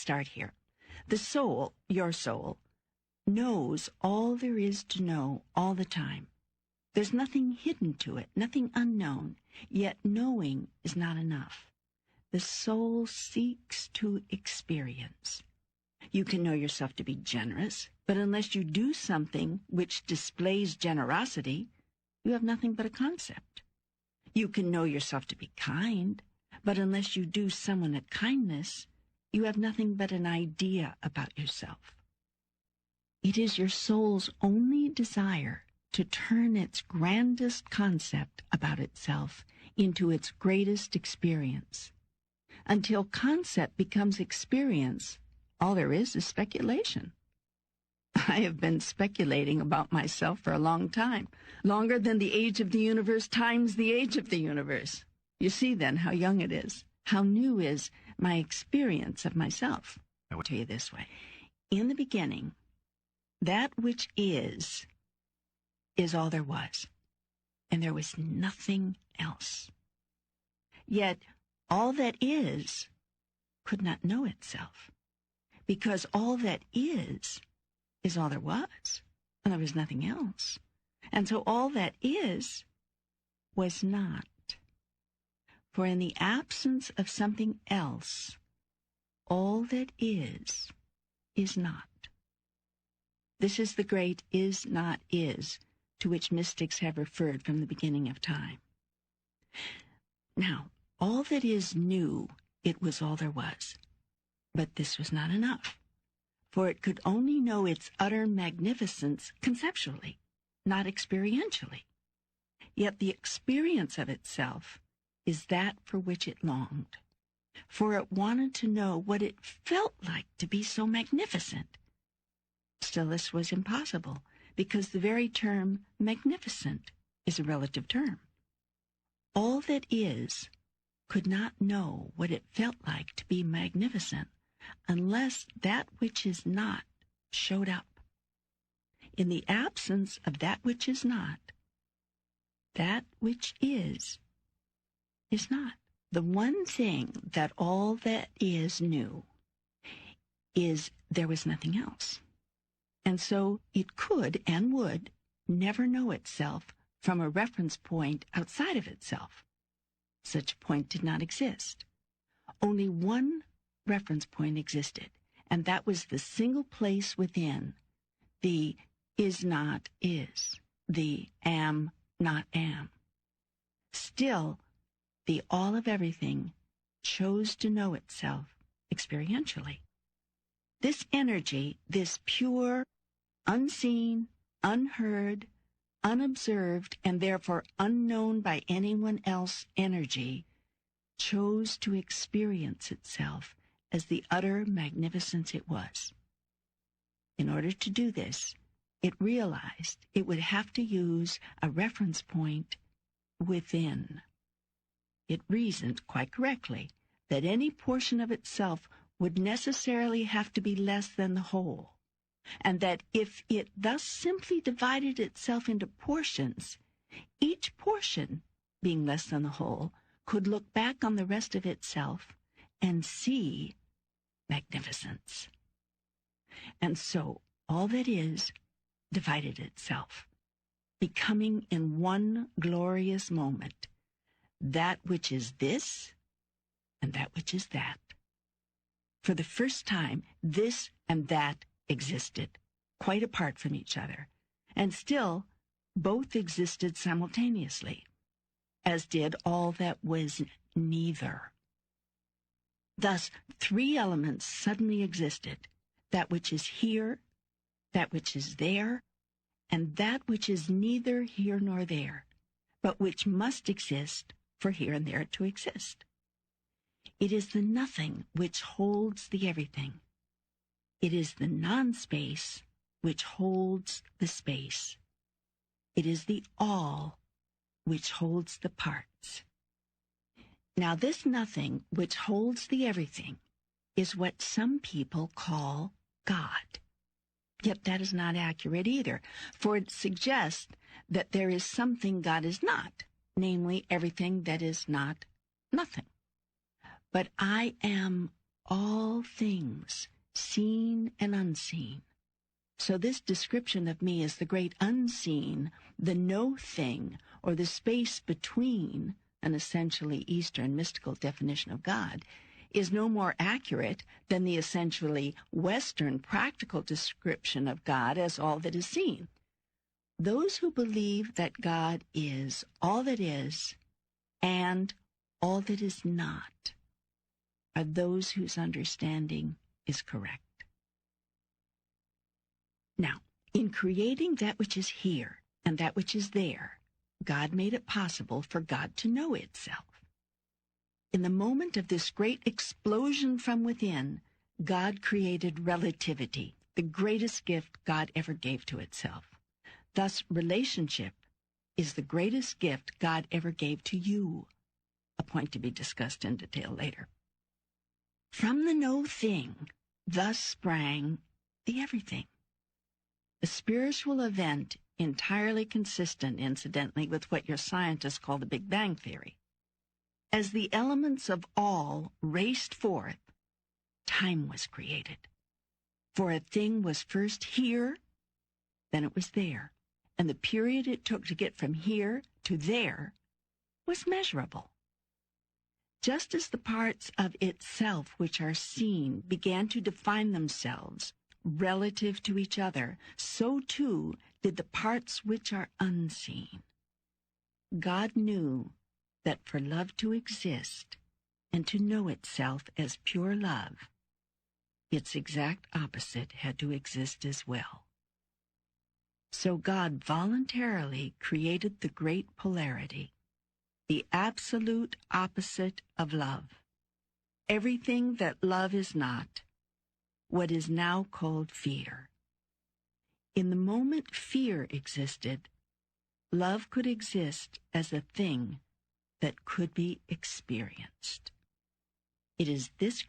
start here. The soul, your soul, knows all there is to know all the time. There's nothing hidden to it, nothing unknown, yet knowing is not enough. The soul seeks to experience. You can know yourself to be generous, but unless you do something which displays generosity, you have nothing but a concept. You can know yourself to be kind, but unless you do someone a kindness, you have nothing but an idea about yourself. It is your soul's only desire to turn its grandest concept about itself into its greatest experience. Until concept becomes experience, all there is speculation. I have been speculating about myself for a long time, longer than the age of the universe times the age of the universe. You see then how young it is, how new is my experience of myself. I will tell you this way. In the beginning, that which is all there was, and there was nothing else. Yet all that is could not know itself, because all that is all there was, and there was nothing else. And so all that is was not. For in the absence of something else, all that is not. This is the great is not is, to which mystics have referred from the beginning of time. Now, all that is new, it was all there was. But this was not enough, for it could only know its utter magnificence conceptually, not experientially. Yet the experience of itself is that for which it longed, for it wanted to know what it felt like to be so magnificent. Still, this was impossible, because the very term magnificent is a relative term. All that is could not know what it felt like to be magnificent unless that which is not showed up. In the absence of that which is not, that which is not. The one thing that all that is knew is there was nothing else. And so it could and would never know itself from a reference point outside of itself. Such a point did not exist. Only one reference point existed, and that was the single place within the is not is, the am not am. Still, the all of everything chose to know itself experientially. This energy, this pure, unseen, unheard, unobserved, and therefore unknown by anyone else energy, chose to experience itself as the utter magnificence it was. In order to do this, it realized it would have to use a reference point within. It reasoned quite correctly that any portion of itself would necessarily have to be less than the whole, and that if it thus simply divided itself into portions, each portion, being less than the whole, could look back on the rest of itself and see magnificence. And so all that is divided itself, becoming in one glorious moment that which is this and that which is that. For the first time, this and that existed, quite apart from each other, and still both existed simultaneously, as did all that was neither. Thus, three elements suddenly existed: that which is here, that which is there, and that which is neither here nor there, but which must exist for here and there to exist. It is the nothing which holds the everything. It is the non-space which holds the space. It is the all which holds the parts. Now this nothing which holds the everything is what some people call God. Yet that is not accurate either, for it suggests that there is something God is not, namely everything that is not nothing. But I am all things, seen and unseen. So this description of me as the great unseen, the no thing, or the space between, an essentially Eastern mystical definition of God, is no more accurate than the essentially Western practical description of God as all that is seen. Those who believe that God is all that is and all that is not are those whose understanding is correct. Now, in creating that which is here and that which is there, God made it possible for God to know itself. In the moment of this great explosion from within, God created relativity, the greatest gift God ever gave to itself. Thus, relationship is the greatest gift God ever gave to you, a point to be discussed in detail later. From the no thing, thus sprang the everything. A spiritual event entirely consistent, incidentally, with what your scientists call the Big Bang Theory. As the elements of all raced forth, time was created. For a thing was first here, then it was there, and the period it took to get from here to there was measurable. Just as the parts of itself which are seen began to define themselves relative to each other, so too did the parts which are unseen. God knew that for love to exist and to know itself as pure love, its exact opposite had to exist as well. So God voluntarily created the great polarity, the absolute opposite of love, everything that love is not, what is now called fear. In the moment fear existed, love could exist as a thing that could be experienced. It is this